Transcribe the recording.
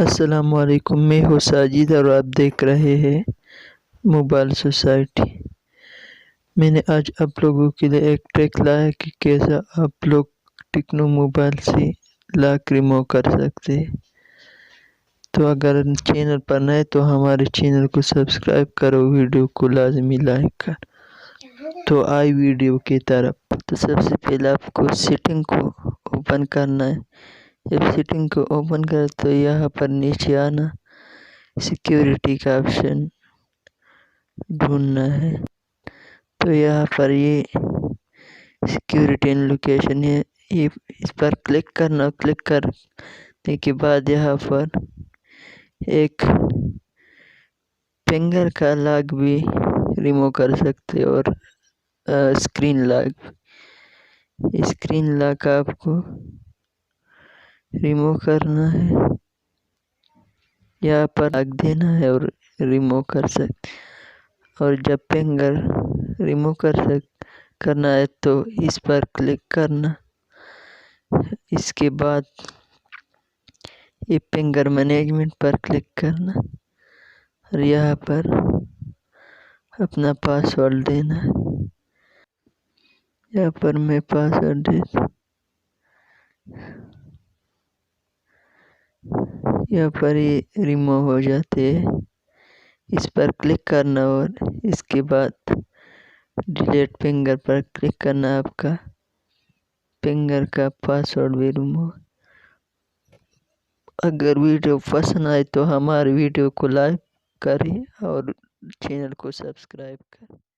السلام علیکم، میں ہوں ساجد اور آپ دیکھ رہے ہیں موبائل سوسائٹی۔ میں نے آج آپ لوگوں کے لیے ایک ٹرک لایا کہ کیسا آپ لوگ ٹیکنو موبائل سے لاک ریموو کر سکتے ہیں۔ تو اگر چینل پر نئے تو ہمارے چینل کو سبسکرائب کرو، ویڈیو کو لازمی لائک کر۔ تو آئی ویڈیو کی طرف۔ تو سب سے پہلے آپ کو سیٹنگ کو اوپن کرنا ہے۔ جب سیٹنگ کو اوپن کرے تو یہاں پر نیچے آنا، سیکیورٹی کا آپشن ڈھونڈنا ہے۔ تو یہاں پر یہ سیکیورٹی اینڈ لوکیشن ہے، اس پر کلک کرنا۔ کلک کرنے کے بعد یہاں پر ایک فنگر کا لاک بھی ریموو کر سکتے اور اسکرین لاک آپ کو ریموو کرنا ہے۔ یہاں پر لاک دینا ہے اور ریموو کر سکتے۔ اور جب فنگر ریموو کرنا ہے تو اس پر کلک کرنا۔ اس کے بعد یہ فنگر مینجمنٹ پر کلک کرنا اور یہاں پر اپنا پاسورڈ دینا ہے۔ یہاں پر میں پاسورڈ دیتا ہوں۔ یہاں پر یہ ریموو ہو جاتے ہیں۔ اس پر کلک کرنا اور اس کے بعد ڈیلیٹ فنگر پر کلک کرنا، آپ کا فنگر کا پاسورڈ بھی ریموو۔ اگر ویڈیو پسند آئے تو ہمارے ویڈیو کو لائک کریں اور چینل کو سبسکرائب کریں۔